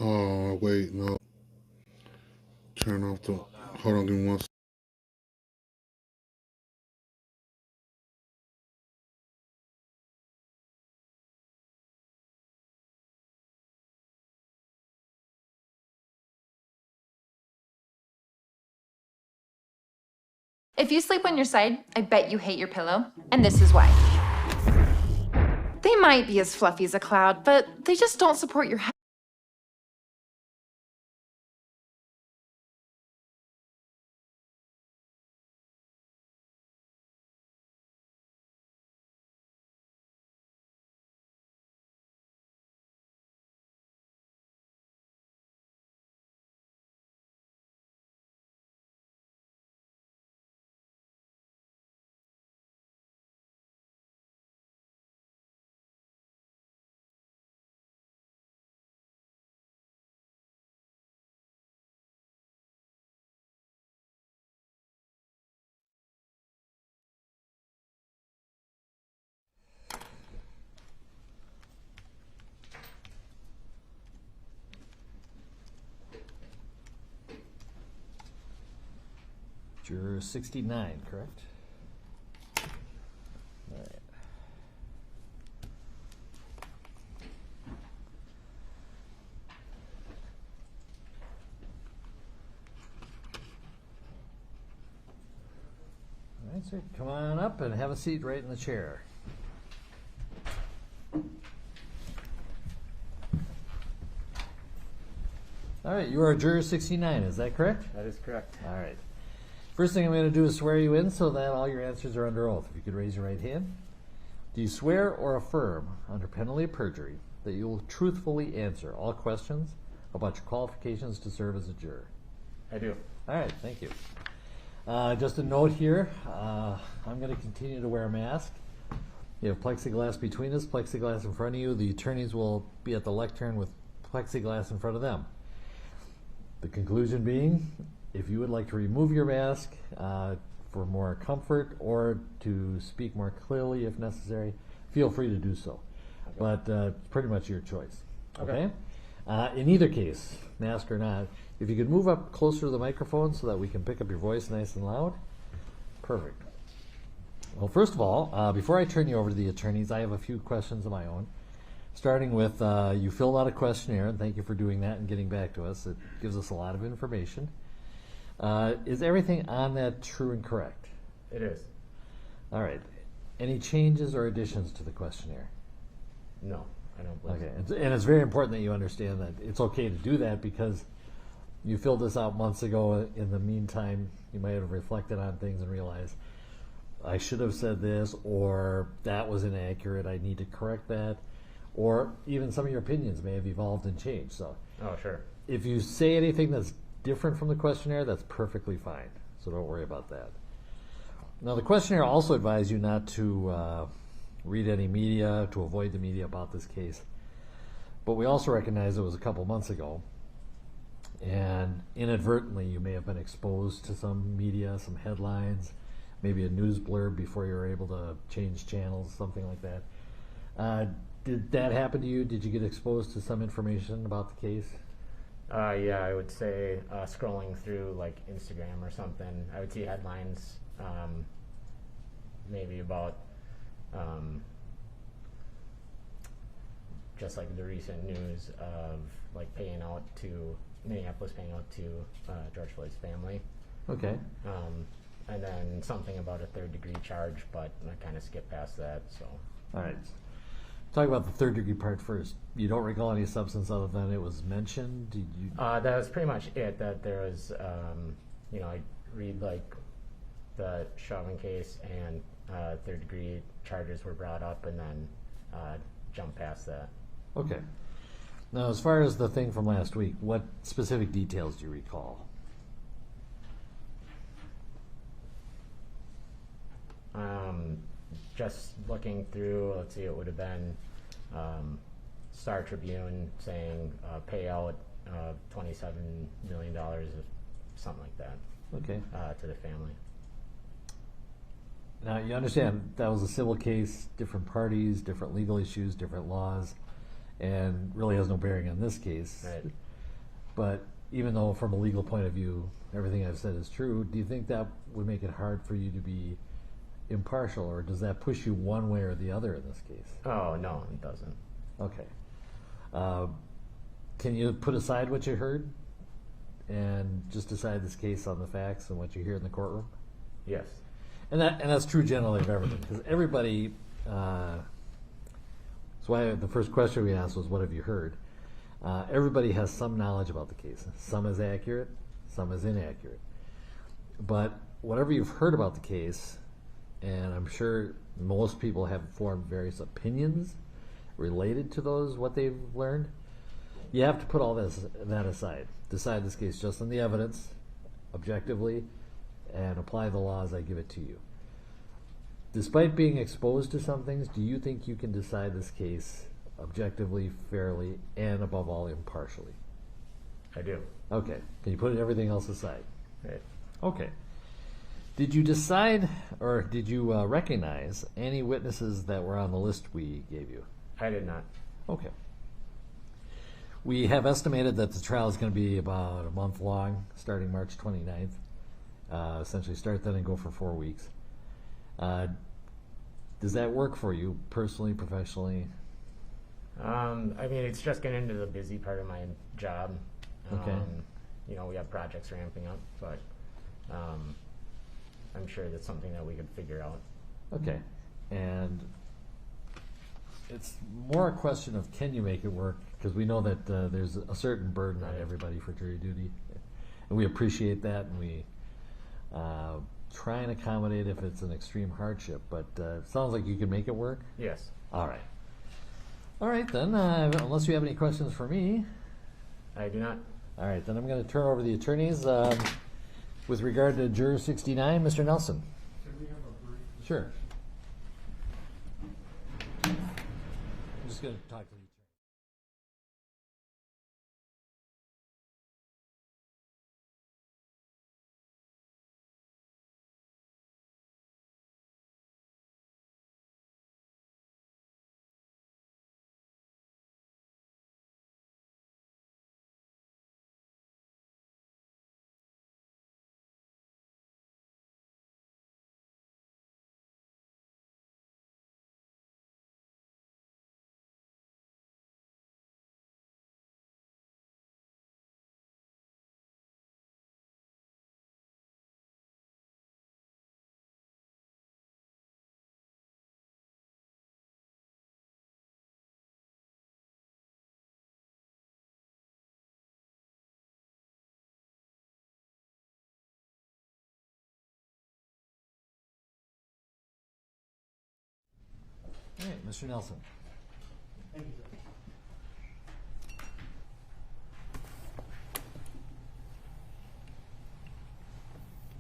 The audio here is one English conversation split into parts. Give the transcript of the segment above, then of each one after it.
Oh, wait, no. Turn off the. Hold on, give me one. If you sleep on your side, I bet you hate your pillow, and this is why. They might be as fluffy as a cloud, but they just don't support your head. Juror 69, correct? All right. All right, sir, come on up and have a seat right in the chair. All right, you are juror 69, is that correct? That is correct. All right. First thing I'm going to do is swear you in so that all your answers are under oath. If you could raise your right hand. Do you swear or affirm, under penalty of perjury, that you will truthfully answer all questions about your qualifications to serve as a juror? I do. All right, thank you. Just a note here, I'm going to continue to wear a mask. You have plexiglass between us, plexiglass in front of you. The attorneys will be at the lectern with plexiglass in front of them. The conclusion being, if you would like to remove your mask for more comfort or to speak more clearly if necessary, feel free to do so. Okay. But pretty much your choice. Okay? In either case, mask or not, if you could move up closer to the microphone so that we can pick up your voice nice and loud. Perfect. Well, first of all, before I turn you over to the attorneys, I have a few questions of my own. Starting with, you filled out a questionnaire, and thank you for doing that and getting back to us. It gives us a lot of information. Is everything on that true and correct? It is. All right. Any changes or additions to the questionnaire? No, I don't believe Okay. so. And it's very important that you understand that it's okay to do that because you filled this out months ago. In the meantime, you might have reflected on things and realized, I should have said this, or that was inaccurate, I need to correct that. Or even some of your opinions may have evolved and changed. So Oh, sure. if you say anything that's different from the questionnaire, that's perfectly fine. So don't worry about that. Now, the questionnaire also advised you not to read any media, to avoid the media about this case. But we also recognize it was a couple months ago, and inadvertently you may have been exposed to some media, some headlines, maybe a news blurb before you were able to change channels, something like that. Did that happen to you? Did you get exposed to some information about the case? Yeah, I would say scrolling through like Instagram or something, I would see headlines maybe about just like the recent news of like Minneapolis paying out to George Floyd's family. Okay. And then something about a third-degree charge, but I kind of skipped past that. So. All right. Talk about the third-degree part first. You don't recall any substance other than it was mentioned? Did you? That was pretty much it. That there was, I read like the Chauvin case and third-degree charges were brought up, and then jumped past that. Okay. Now, as far as the thing from last week, what specific details do you recall? Just looking through, let's see, it would have been Star Tribune saying payout of $27 million, something like that. Okay. To the family. Now, you understand that was a civil case, different parties, different legal issues, different laws, and really has no bearing on this case. Right. But even though from a legal point of view, everything I've said is true, do you think that would make it hard for you to be impartial, or does that push you one way or the other in this case? Oh, no, it doesn't. Okay. Can you put aside what you heard and just decide this case on the facts and what you hear in the courtroom? Yes. And that's true generally of everything, because everybody. That's why the first question we asked was, "What have you heard?" Everybody has some knowledge about the case. Some is accurate, some is inaccurate. But whatever you've heard about the case, and I'm sure most people have formed various opinions related to those, what they've learned, you have to put all that aside. Decide this case just on the evidence, objectively, and apply the law as I give it to you. Despite being exposed to some things, do you think you can decide this case objectively, fairly, and above all, impartially? I do. Okay. Can you put everything else aside? Right. Okay. Did you decide, or did you recognize any witnesses that were on the list we gave you? I did not. Okay. We have estimated that the trial is going to be about a month long, starting March 29th. Essentially start then and go for 4 weeks. Does that work for you, personally, professionally? I mean, it's just getting into the busy part of my job. Okay. You know, we have projects ramping up, but I'm sure that's something that we could figure out. Okay. And it's more a question of can you make it work, because we know that there's a certain burden on everybody for jury duty. And we appreciate that, and we try and accommodate if it's an extreme hardship. But it sounds like you can make it work? Yes. All right. All right, then, unless you have any questions for me. I do not. All right, then I'm going to turn over the attorneys. With regard to Juror 69, Mr. Nelson. Can we have a brief? Sure. I'm just going to talk to the attorney. All right, Mr. Nelson. Thank you, sir.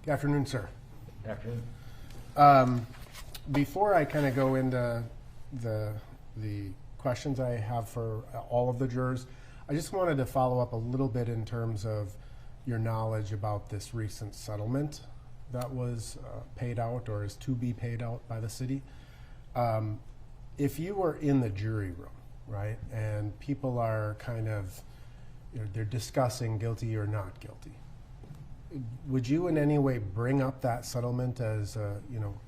Good afternoon, sir. Afternoon. Before I kind of go into the questions I have for all of the jurors, I just wanted to follow up a little bit in terms of your knowledge about this recent settlement that was paid out or is to be paid out by the city. If you were in the jury room, right, and people are kind of, they're discussing guilty or not guilty, would you in any way bring up that settlement as,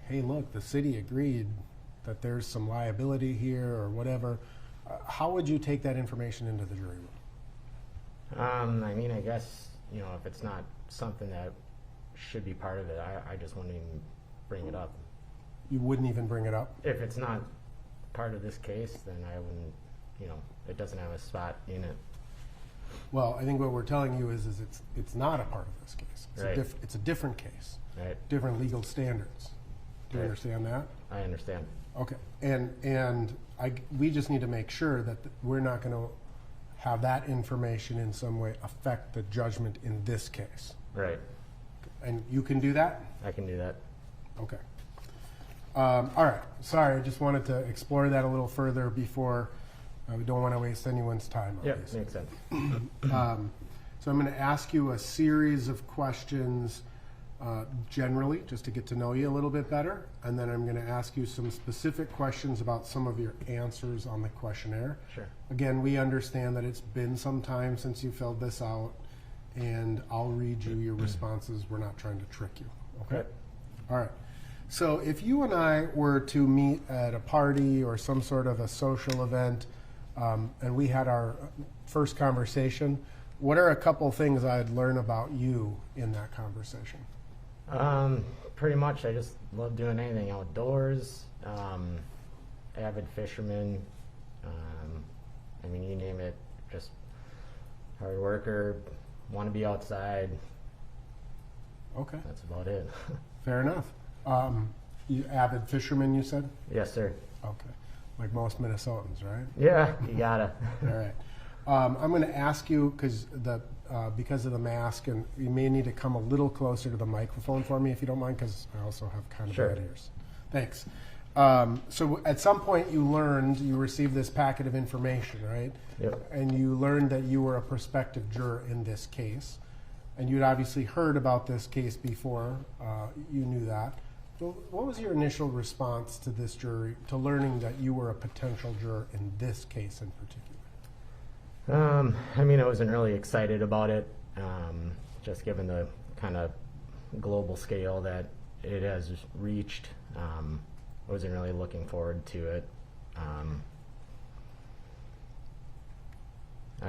hey, look, the city agreed that there's some liability here or whatever? How would you take that information into the jury room? I mean, I guess, if it's not something that should be part of it, I just wouldn't even bring it up. You wouldn't even bring it up? If it's not part of this case, then I wouldn't, it doesn't have a spot in it. Well, I think what we're telling you is it's not a part of this case. It's, Right. It's a different case, Right. different legal standards. Do you Right. understand that? I understand. Okay, and we just need to make sure that we're not going to have that information in some way affect the judgment in this case. Right. And you can do that? I can do that. Okay. All right, sorry, I just wanted to explore that a little further before, we don't want to waste anyone's time. Yeah, obviously. makes sense. So I'm going to ask you a series of questions generally, just to get to know you a little bit better, and then I'm going to ask you some specific questions about some of your answers on the questionnaire. Sure. Again, we understand that it's been some time since you filled this out. and I'll read you your responses. We're not trying to trick you. Okay? Yep. All right. So if you and I were to meet at a party or some sort of a social event, and we had our first conversation, what are a couple things I'd learn about you in that conversation? Pretty much, I just love doing anything outdoors. Avid fisherman. I mean, you name it. Just hard worker. Want to be outside. Okay. That's about it. Fair enough. You avid fisherman, you said? Yes, sir. Okay. Like most Minnesotans, right? Yeah, you gotta. All right. I'm going to ask you, because of the mask, and you may need to come a little closer to the microphone for me if you don't mind, because I also have kind of Sure. bad ears. Thanks. So at some point you received this packet of information, right? Yep. And you learned that you were a prospective juror in this case. And you'd obviously heard about this case before. You knew that. So what was your initial response to this jury, to learning that you were a potential juror in this case in particular? I mean, I wasn't really excited about it, just given the kind of global scale that it has reached. I wasn't really looking forward to it. I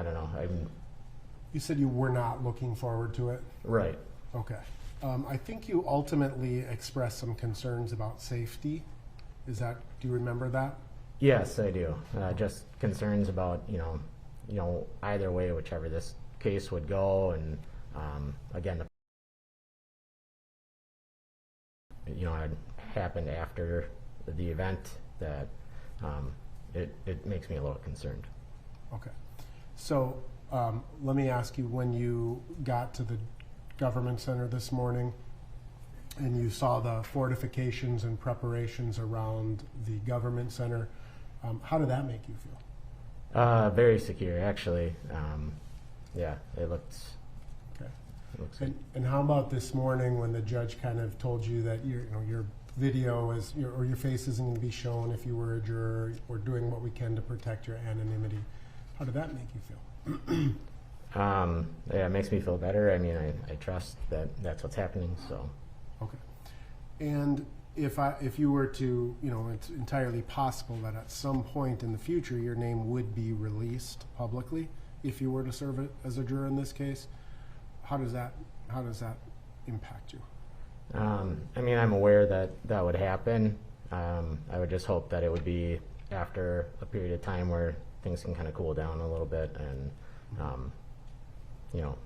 don't know. You said you were not looking forward to it? Right. Okay. I think you ultimately expressed some concerns about safety. Do you remember that? Yes, I do. Just concerns about, either way, whichever this case would go, and again, it happened after the event that it makes me a little concerned. Okay. So let me ask you, when you got to the government center this morning and you saw the fortifications and preparations around the government center, how did that make you feel? Very secure, actually. Yeah, it looks. Okay. It looks good. And how about this morning when the judge kind of told you that your video or your face isn't going to be shown if you were a juror? We're doing what we can to protect your anonymity. How did that make you feel? Yeah, it makes me feel better. I mean, I trust that that's what's happening. So. Okay. And if you were to, it's entirely possible that at some point in the future your name would be released publicly if you were to serve it as a juror in this case. How does that impact you? I mean, I'm aware that that would happen. I would just hope that it would be after a period of time where things can kind of cool down a little bit, and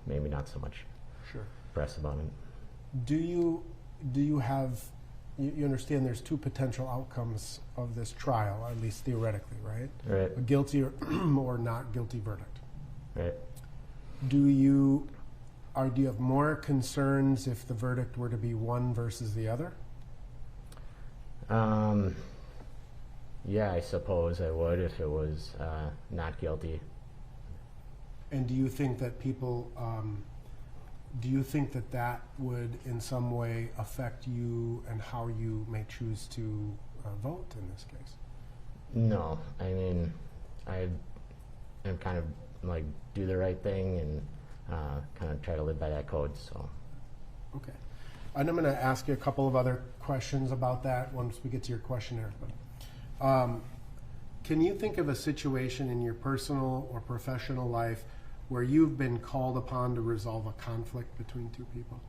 maybe not so much Sure. press about it. Do you have, you understand there's two potential outcomes of this trial, at least theoretically, right? Right. A guilty or not guilty verdict. Right. Do you have more concerns if the verdict were to be one versus the other? Yeah, I suppose I would if it was not guilty. And do you think that that would in some way affect you and how you may choose to vote in this case? No, I mean, I'm kind of like do the right thing and kind of try to live by that code. So. Okay. And I'm going to ask you a couple of other questions about that once we get to your questionnaire. But, can you think of a situation in your personal or professional life where you've been called upon to resolve a conflict between two people?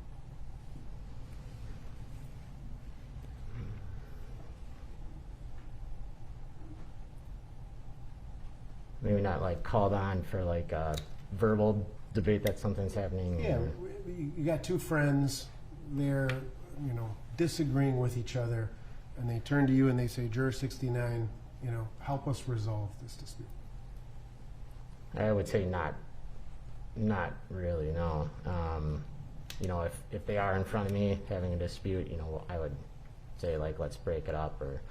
Maybe not like called on for like a verbal debate that something's happening. Yeah, or, you got two friends, they're disagreeing with each other, and they turn to you and they say, Juror 69, help us resolve this dispute. I would say not really, no. If they are in front of me having a dispute, I would say like, let's break it up, or.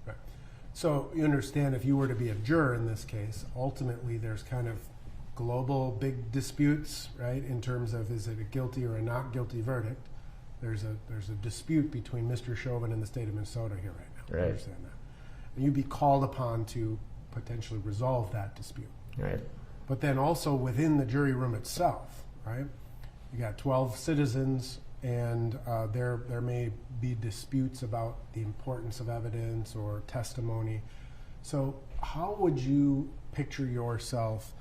Right. So you understand, if you were to be a juror in this case, ultimately there's kind of global big disputes, right? In terms of, is it a guilty or a not guilty verdict? There's a dispute between Mr. Chauvin and the state of Minnesota here right now. Right. I understand that. And you'd be called upon to potentially resolve that dispute. Right. but then also within the jury room itself, right? You got 12 citizens, and there may be disputes about the importance of evidence or testimony. So how would you picture yourself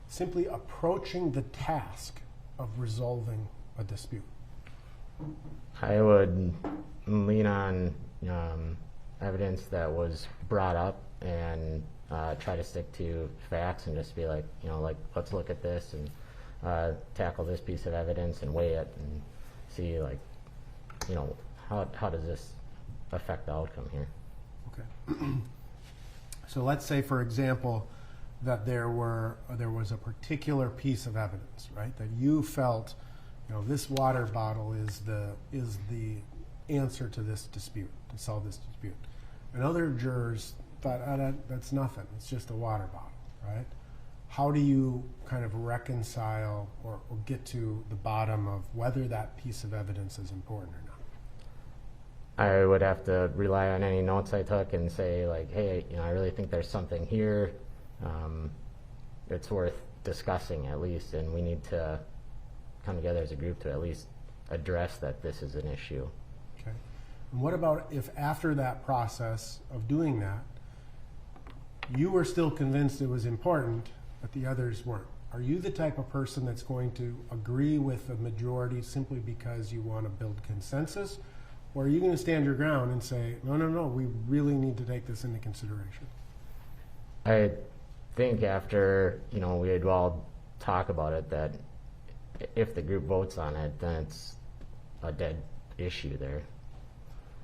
simply approaching the task of resolving a dispute? I would lean on evidence that was brought up and try to stick to facts and just be like, like, let's look at this and tackle this piece of evidence and weigh it and see, like, how does this affect the outcome here? Okay. So let's say, for example, that there was a particular piece of evidence, right, that you felt, this water bottle is the answer to this dispute, to solve this dispute. And other jurors thought, that's nothing, it's just a water bottle, right? How do you kind of reconcile or get to the bottom of whether that piece of evidence is important or not? I would have to rely on any notes I took and say, like, hey, I really think there's something here. It's worth discussing at least, and we need to come together as a group to at least address that this is an issue. Okay. And what about if after that process of doing that, you were still convinced it was important, but the others weren't? Are you the type of person that's going to agree with the majority simply because you want to build consensus? Or are you going to stand your ground and say, no, we really need to take this into consideration? I think after, we had all talk about it, that if the group votes on it, then it's a dead issue there.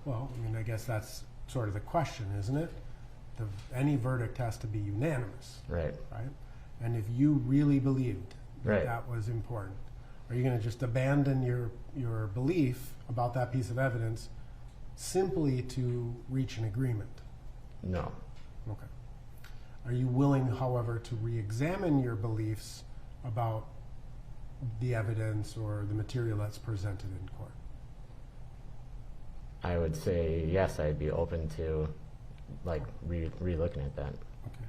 Well, I guess that's sort of the question, isn't it? Any verdict has to be unanimous. Right. Right? And if you really believed that Right. that was important, are you going to just abandon your belief about that piece of evidence simply to reach an agreement? No. Okay. Are you willing, however, to re-examine your beliefs about the evidence or the material that's presented in court? I would say yes, I'd be open to, like, re-looking at that. Okay.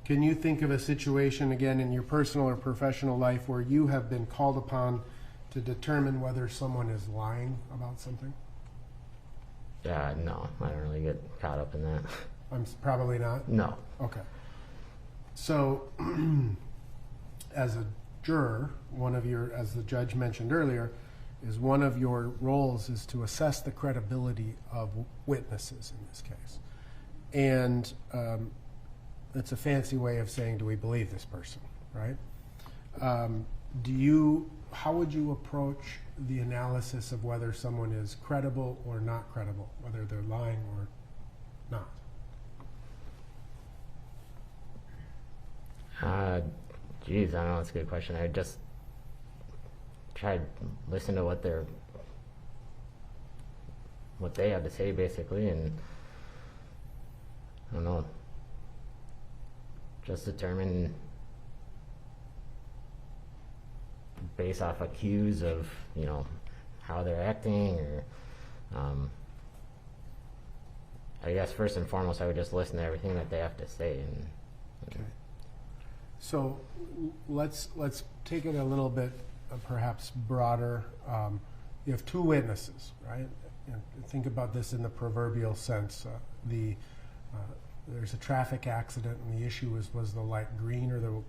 Can you think of a situation, again, in your personal or professional life where you have been called upon to determine whether someone is lying about something? Yeah, no, I don't really get caught up in that. Probably not? No. Okay. So, as a juror, as the judge mentioned earlier, is one of your roles is to assess the credibility of witnesses in this case. And it's a fancy way of saying, do we believe this person, right? How would you approach the analysis of whether someone is credible or not credible, whether they're lying or not? Geez, I don't know, that's a good question. I just try to listen to what they have to say, basically, and I don't know, just determine based off of cues of, how they're acting, or I guess first and foremost I would just listen to everything that they have to say. And Okay. So let's take it a little bit perhaps broader. You have two witnesses, right? Think about this in the proverbial sense. There's a traffic accident, and the issue was the light green or the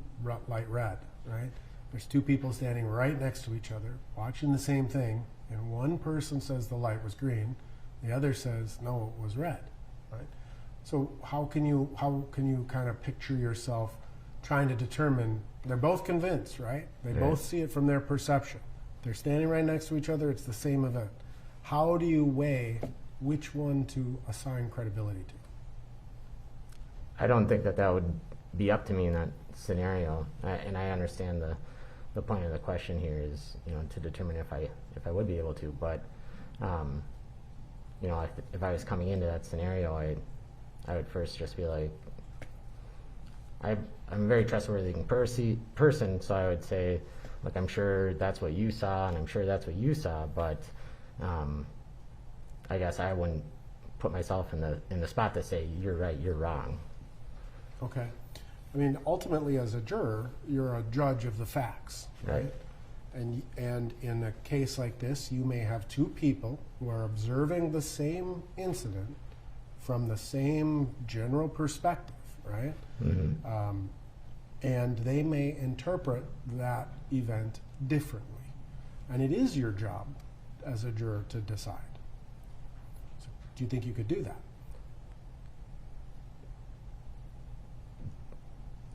light red, right? There's two people standing right next to each other, watching the same thing, and one person says the light was green, the other says no, it was red, right? So how can you kind of picture yourself trying to determine? They're both convinced, right? They both see it from their perception. They're standing right next to each other. It's the same event. How do you weigh which one to assign credibility to? I don't think that would be up to me in that scenario, and I understand the point of the question here is, to determine if I would be able to. But if I was coming into that scenario, I would first just be like, I'm a very trustworthy person, so I would say, look, I'm sure that's what you saw, and I'm sure that's what you saw, but I guess I wouldn't put myself in the spot to say you're right, you're wrong. Okay. I mean, ultimately, as a juror, you're a judge of the facts, Right. And in a case like this, you may have two people who are observing the same incident from the same general perspective, right? And they may interpret that event differently. And it is your job as a juror to decide. So do you think you could do that?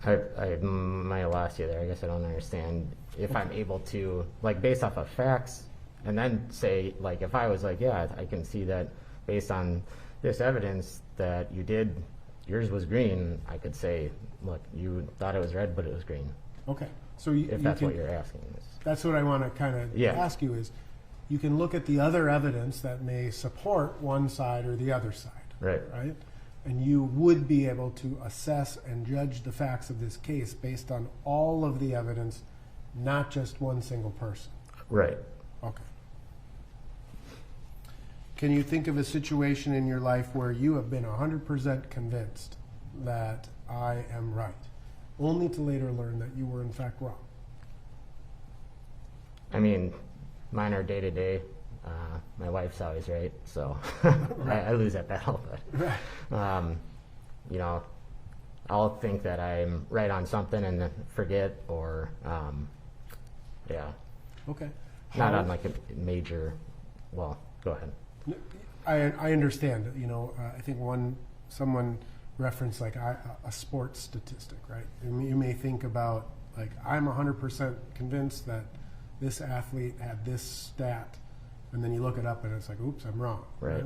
I might have lost you there. I guess I don't understand if I'm able to, like, based off of facts, and then say, like, if I was like, yeah, I can see that based on this evidence that you did, yours was green, I could say, look, you thought it was red, but it was green. Okay. So you, If that's what you're asking. that's what I want to kind of Yeah. ask you is, you can look at the other evidence that may support one side or the other side, Right. right? And you would be able to assess and judge the facts of this case based on all of the evidence, not just one single person. Right. Okay. Can you think of a situation in your life where you have been 100% convinced that I am right, only to later learn that you were in fact wrong? I mean, mine are day to day. My wife's always right, so I lose that battle. But you know, I'll think that I'm right on something and then forget, or yeah, Okay. not on like a major. Well, go ahead. I understand. You know, I think someone referenced like a sports statistic, right? And you may think about like, I'm 100% convinced that this athlete had this stat, and then you look it up and it's like, oops, I'm wrong. Right.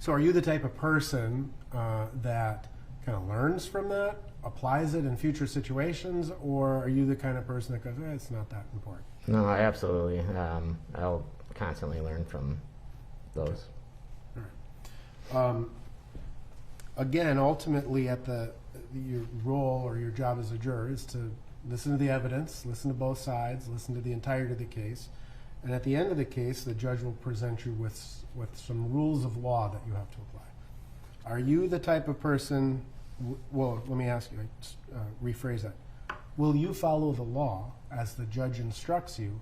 So are you the type of person that kind of learns from that, applies it in future situations, or are you the kind of person that goes, it's not that important? No, absolutely. I'll constantly learn from those. All right. Again, ultimately, your role or your job as a juror is to listen to the evidence, listen to both sides, listen to the entirety of the case, and at the end of the case, the judge will present you with some rules of law that you have to apply. Are you the type of person? Well, let me ask you. Rephrase that. Will you follow the law as the judge instructs you,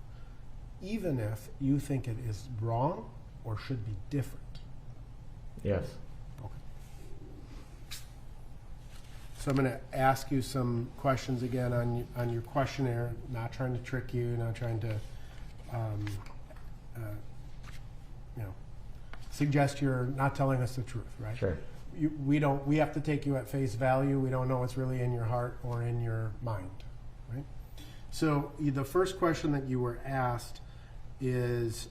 even if you think it is wrong or should be different? Yes. Okay. So I'm going to ask you some questions again on your questionnaire, not trying to trick you, not trying to, suggest you're not telling us the truth, right? Sure. We have to take you at face value. We don't know what's really in your heart or in your mind, right? So the first question that you were asked is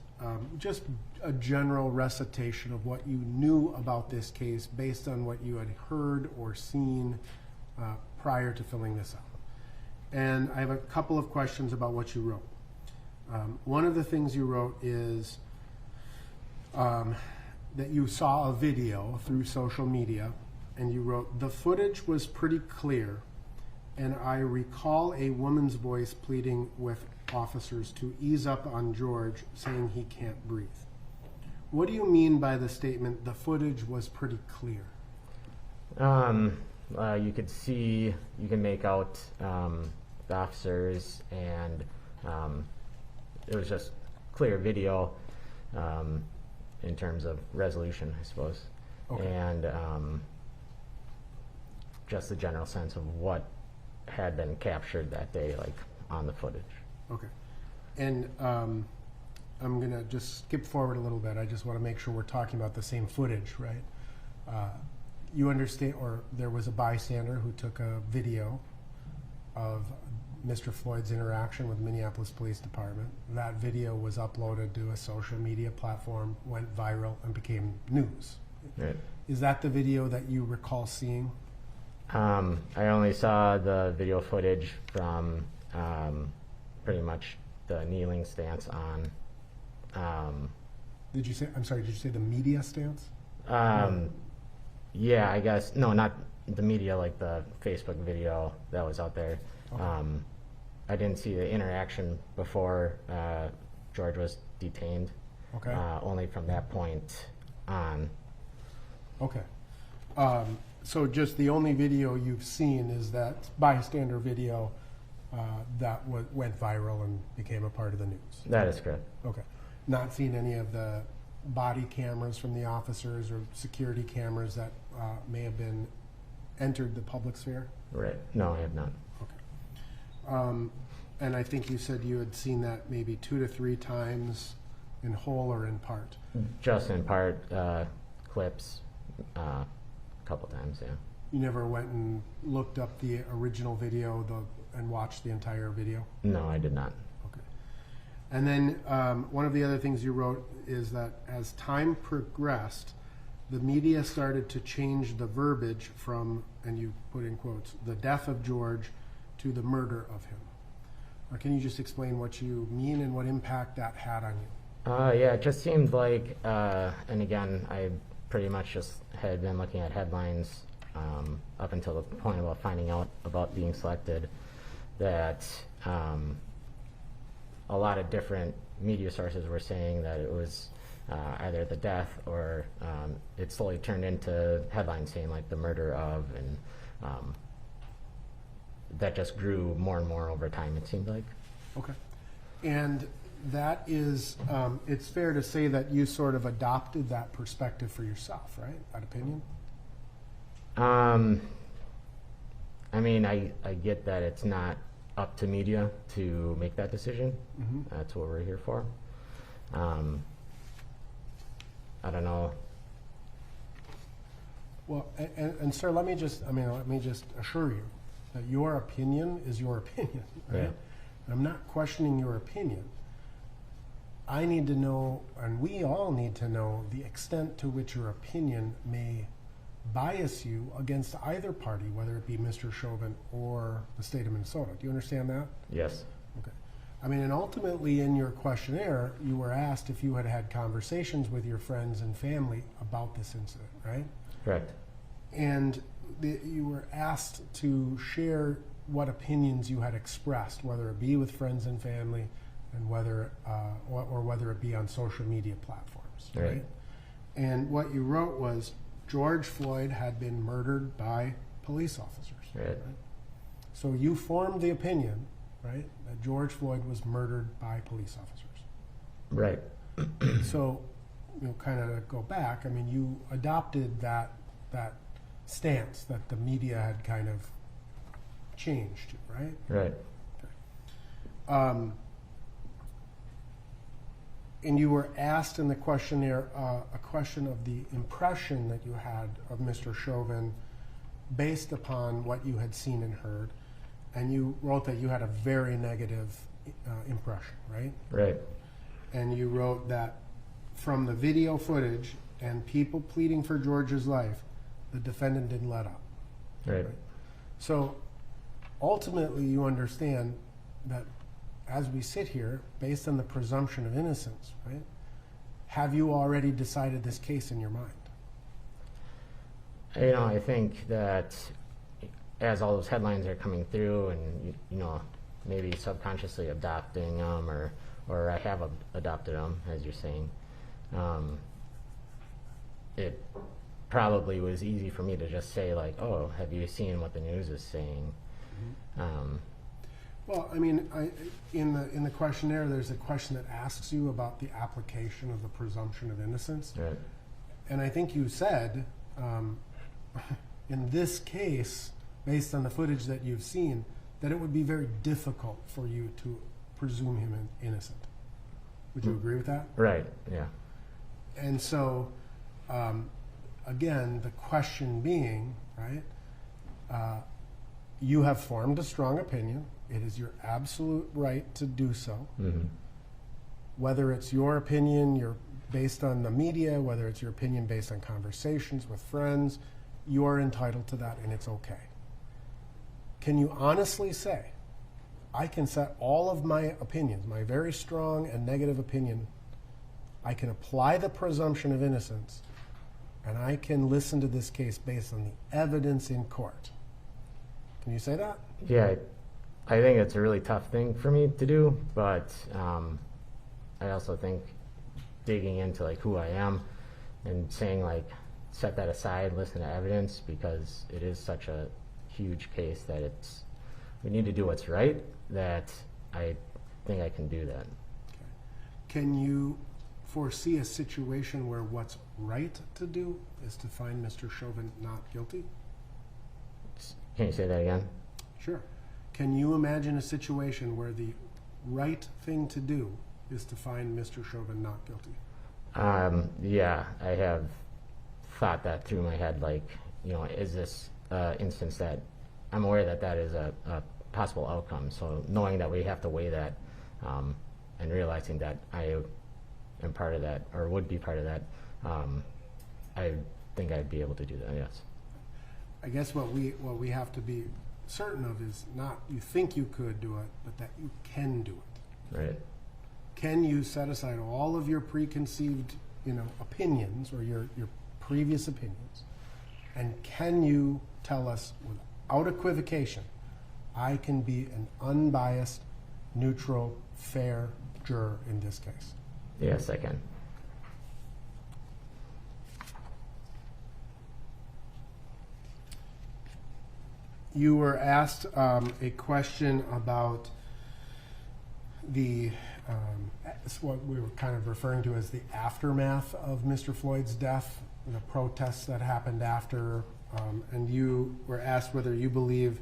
just a general recitation of what you knew about this case based on what you had heard or seen prior to filling this out. And I have a couple of questions about what you wrote. One of the things you wrote is that you saw a video through social media, and you wrote, "The footage was pretty clear, and I recall a woman's voice pleading with officers to ease up on George, saying he can't breathe." What do you mean by the statement, "the footage was pretty clear"? You could see, you can make out the officers, and it was just clear video in terms of resolution, I suppose. Okay. And just the general sense of what had been captured that day, like on the footage. Okay. And I'm going to just skip forward a little bit. I just want to make sure we're talking about the same footage, right? You understand, or there was a bystander who took a video of Mr. Floyd's interaction with Minneapolis Police Department. That video was uploaded to a social media platform, went viral, and became news. Right. Is that the video that you recall seeing? I only saw the video footage from pretty much the kneeling stance on. Did you say the media stance? Yeah, I guess. No, not the media, like the Facebook video that was out there. Okay. I didn't see the interaction before George was detained. Okay. Only from that point on. Okay. So just the only video you've seen is that bystander video that went viral and became a part of the news? That is correct. Okay. Not seen any of the body cameras from the officers or security cameras that may have been entered the public sphere? Right. No, I have not. Okay. And I think you said you had seen that maybe 2 to 3 times in whole or in part? Just in part, clips, a couple times, yeah. You never went and looked up the original video and watched the entire video? No, I did not. Okay. And then one of the other things you wrote is that as time progressed, the media started to change the verbiage from, and you put in quotes, the death of George to the murder of him. Can you just explain what you mean and what impact that had on you? Yeah, it just seemed like, and again, I pretty much just had been looking at headlines up until the point about finding out about being selected, that a lot of different media sources were saying that it was either the death or it slowly turned into headlines saying like the murder of, and that just grew more and more over time, it seemed like. Okay. And that is, it's fair to say that you sort of adopted that perspective for yourself, right? That opinion? I mean, I get that it's not up to media to make that decision. Mm-hmm. That's what we're here for. I don't know. Well, and sir, let me just assure you that your opinion is your opinion, right? Yeah. I'm not questioning your opinion. I need to know, and we all need to know, the extent to which your opinion may bias you against either party, whether it be Mr. Chauvin or the state of Minnesota. Do you understand that? Yes. Okay. I mean, and ultimately in your questionnaire, you were asked if you had had conversations with your friends and family about this incident, right? Correct. And you were asked to share what opinions you had expressed, whether it be with friends and family, and whether or whether it be on social media platforms, right? And what you wrote was George Floyd had been murdered by police officers. Right. So you formed the opinion, right, that George Floyd was murdered by police officers. Right. So, kind of go back. I mean, you adopted that stance that the media had kind of changed, right? Right. And you were asked in the questionnaire a question of the impression that you had of Mr. Chauvin based upon what you had seen and heard. And you wrote that you had a very negative impression, right? Right. And you wrote that from the video footage and people pleading for George's life, the defendant didn't let up. Right. So ultimately you understand that as we sit here, based on the presumption of innocence, right, have you already decided this case in your mind? I think that as all those headlines are coming through and, maybe subconsciously adopting them or I have adopted them, as you're saying, it probably was easy for me to just say like, oh, have you seen what the news is saying? Mm-hmm. Well, I mean, in the questionnaire, there's a question that asks you about the application of the presumption of innocence. Right. And I think you said, in this case, based on the footage that you've seen, that it would be very difficult for you to presume him innocent. Would you agree with that? Right, yeah. And so, again, the question being, right, you have formed a strong opinion. It is your absolute right to do so. Mm-hmm. Whether it's your opinion, you're based on the media, whether it's your opinion based on conversations with friends, you are entitled to that and it's okay. Can you honestly say, I can set all of my opinions, my very strong and negative opinion, I can apply the presumption of innocence and I can listen to this case based on the evidence in court? Can you say that? Yeah, I think it's a really tough thing for me to do, but I also think digging into like who I am and saying like set that aside, listen to evidence, because it is such a huge case that we need to do what's right, that I think I can do that. Can you foresee a situation where what's right to do is to find Mr. Chauvin not guilty? Can you say that again? Sure. Can you imagine a situation where the right thing to do is to find Mr. Chauvin not guilty? Yeah, I have thought that through my head, like, is this instance that I'm aware that that is a possible outcome, so knowing that we have to weigh that and realizing that I am part of that, or would be part of that, I think I'd be able to do that, yes. I guess what we have to be certain of is not you think you could do it, but that you can do it. Right. Can you set aside all of your preconceived, opinions or your previous opinions, and can you tell us without equivocation, I can be an unbiased, neutral, fair juror in this case? Yes, I can. You were asked a question about it's what we were kind of referring to as the aftermath of Mr. Floyd's death, the protests that happened after, and you were asked whether you believe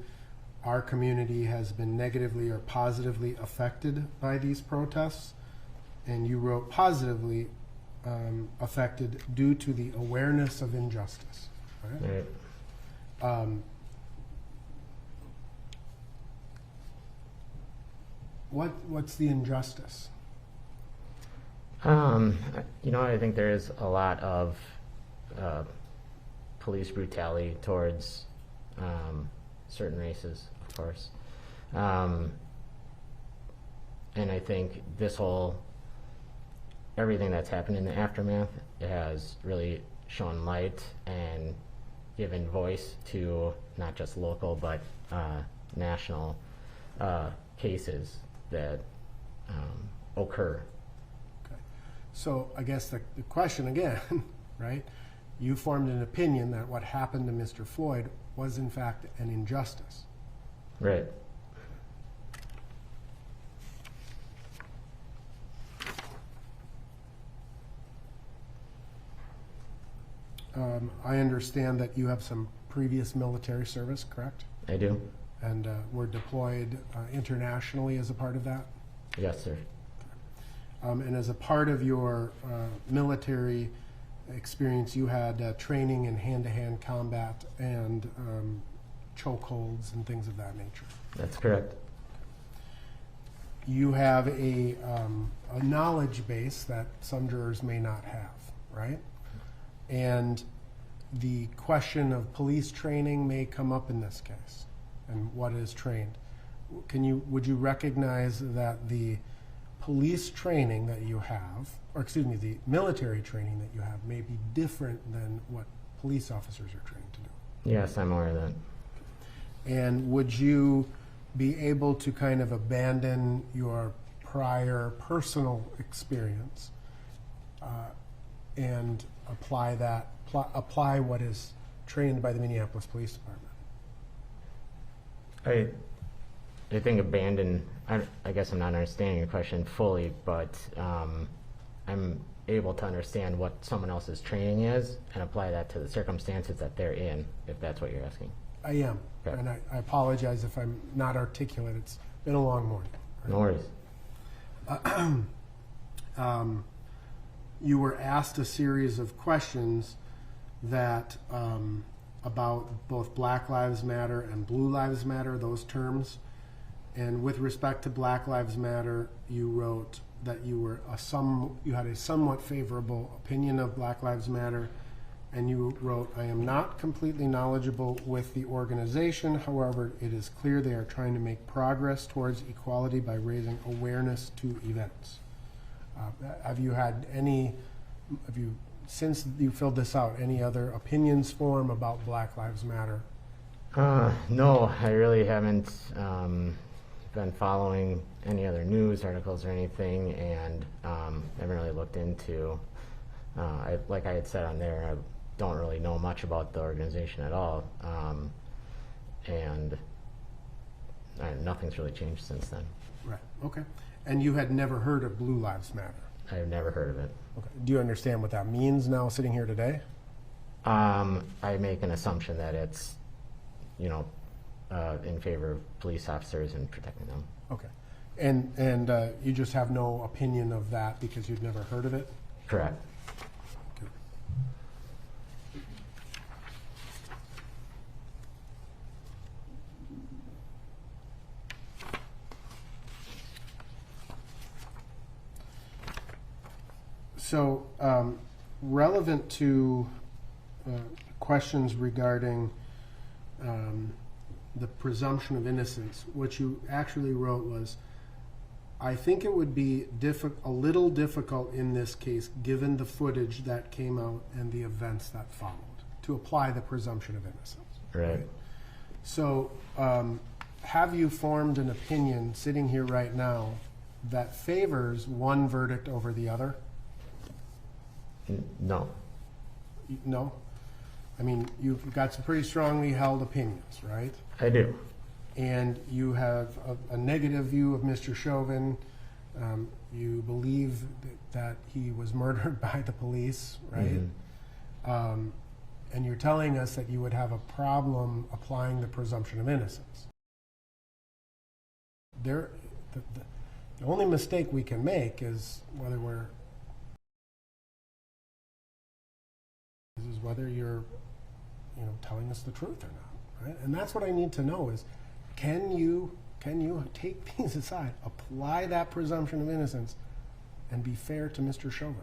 our community has been negatively or positively affected by these protests, and you wrote positively affected due to the awareness of injustice. Right? Right. What's the injustice? I think there is a lot of police brutality towards certain races, of course. And I think everything that's happened in the aftermath, it has really shown light and given voice to not just local but national cases that occur. Okay. So I guess the question again, right? You formed an opinion that what happened to Mr. Floyd was in fact an injustice. Right. I understand that you have some previous military service, correct? I do. And were deployed internationally as a part of that? Yes, sir. And as a part of your military experience, you had training in hand-to-hand combat and chokeholds and things of that nature. That's correct. You have a knowledge base that some jurors may not have, right? And the question of police training may come up in this case, and what is trained. Would you recognize that the police training that you have, or excuse me, the military training that you have may be different than what police officers are trained to do? Yes, I'm aware of that. And would you be able to kind of abandon your prior personal experience and apply what is trained by the Minneapolis Police Department? I think abandon, I guess I'm not understanding your question fully, but I'm able to understand what someone else's training is and apply that to the circumstances that they're in, if that's what you're asking. I am, Okay. and I apologize if I'm not articulate. It's been a long morning. No worries. You were asked a series of questions that about both Black Lives Matter and Blue Lives Matter, those terms. And with respect to Black Lives Matter, you wrote that you had a somewhat favorable opinion of Black Lives Matter, and you wrote, I am not completely knowledgeable with the organization. However, it is clear they are trying to make progress towards equality by raising awareness to events. Since you filled this out, any other opinions form about Black Lives Matter? No, I really haven't been following any other news articles or anything, and haven't really looked into, like I had said on there, don't really know much about the organization at all, and nothing's really changed since then. Right. Okay. And you had never heard of Blue Lives Matter? I've never heard of it. Okay. Do you understand what that means now, sitting here today? I make an assumption that it's, in favor of police officers and protecting them. Okay. And you just have no opinion of that because you've never heard of it? Correct. Okay. So, relevant to questions regarding the presumption of innocence, what you actually wrote was, I think it would be a little difficult in this case, given the footage that came out and the events that followed, to apply the presumption of innocence. Right. So, have you formed an opinion sitting here right now that favors one verdict over the other? No. No? I mean, you've got some pretty strongly held opinions, right? I do. And you have a negative view of Mr. Chauvin. You believe that he was murdered by the police, right? Mm-hmm. And you're telling us that you would have a problem applying the presumption of innocence. The only mistake we can make is whether you're telling us the truth or not, right? And that's what I need to know is, can you take these aside, apply that presumption of innocence, and be fair to Mr. Chauvin?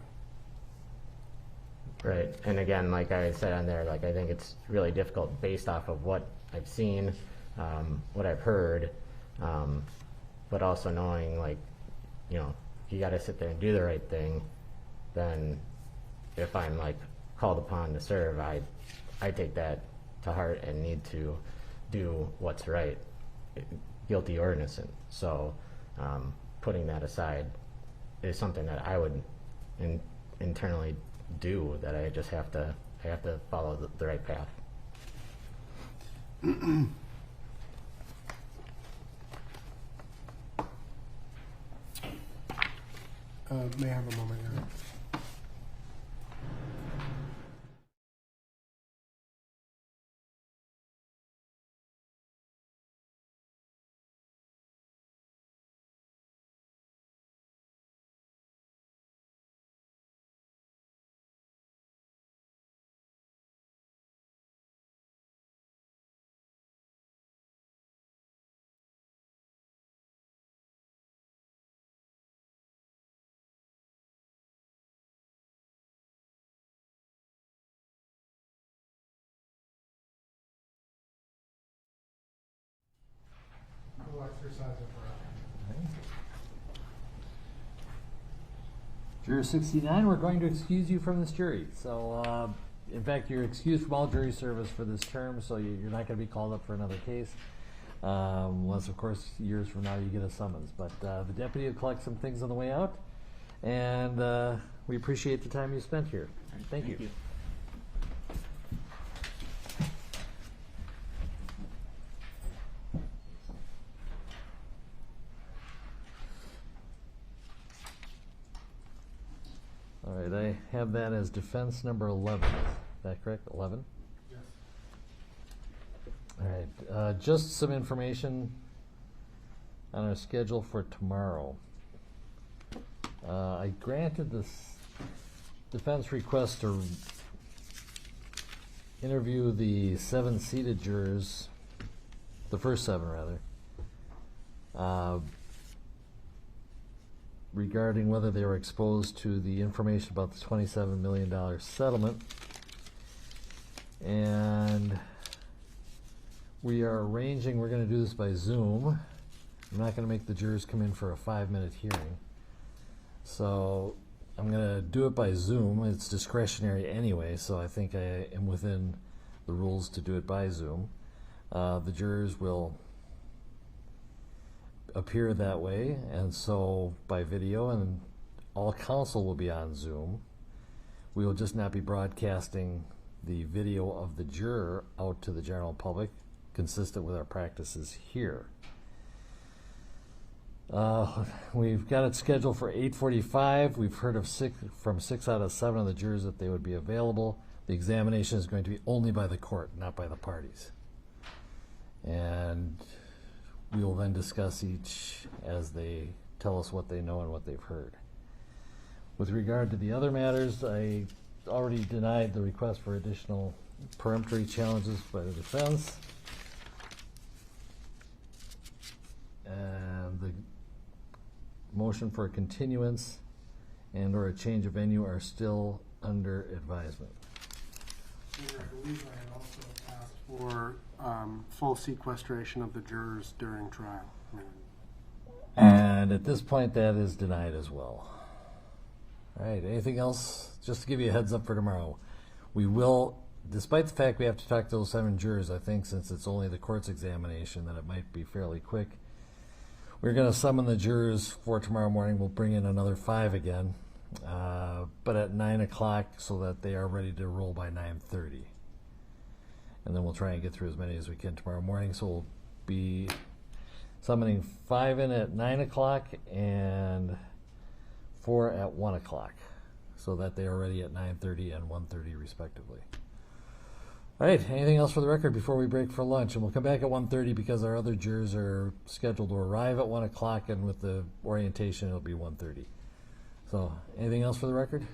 Right. And again, like I said on there, like I think it's really difficult based off of what I've seen, what I've heard, but also knowing, like, you got to sit there and do the right thing. Then if I'm like called upon to serve, I take that to heart and need to do what's right, guilty or innocent. So putting that aside is something that I would internally do, that I just have to follow the right path. May I have a moment here? We'll exercise it for Juror 69, we're going to excuse you from this jury. So, in fact, you're excused from all jury service for this term, so you're not going to be called up for another case. Unless, of course, years from now you get a summons. But the deputy will collect some things on the way out, and we appreciate the time you spent here. Thank you. All right, I have that as defense number 11. Is that correct? 11? Yes. All right, just some information on our schedule for tomorrow. I granted this defense request to interview the 7 seated jurors, the first 7 rather, regarding whether they were exposed to the information about the $27 million settlement. And we are arranging, we're going to do this by Zoom. I'm not going to make the jurors come in for a 5-minute hearing. So I'm going to do it by Zoom. It's discretionary anyway, so I think I am within the rules to do it by Zoom. The jurors will appear that way, and so by video, and all counsel will be on Zoom. We will just not be broadcasting the video of the juror out to the general public, consistent with our practices here. We've got it scheduled for 8:45. We've heard of from 6 out of 7 of the jurors that they would be available. The examination is going to be only by the court, not by the parties. And we will then discuss each as they tell us what they know and what they've heard. With regard to the other matters, I already denied the request for additional peremptory challenges by the defense. And the motion for a continuance and or a change of venue are still under advisement. And I believe I had also asked for full sequestration of the jurors during trial. And at this point, that is denied as well. All right, anything else? Just to give you a heads up for tomorrow, we will, despite the fact we have to talk to those 7 jurors, I think since it's only the court's examination that it might be fairly quick. We're going to summon the jurors for tomorrow morning. We'll bring in another 5 again, but at 9 o'clock so that they are ready to roll by 9:30. And then we'll try and get through as many as we can tomorrow morning. So we'll be summoning 5 in at 9 o'clock and 4 at 1 o'clock so that they are ready at 9:30 and 1:30 respectively. All right, anything else for the record before we break for lunch? And we'll come back at 1:30 because our other jurors are scheduled to arrive at 1 o'clock, and with the orientation it'll be 1:30. So anything else for the record?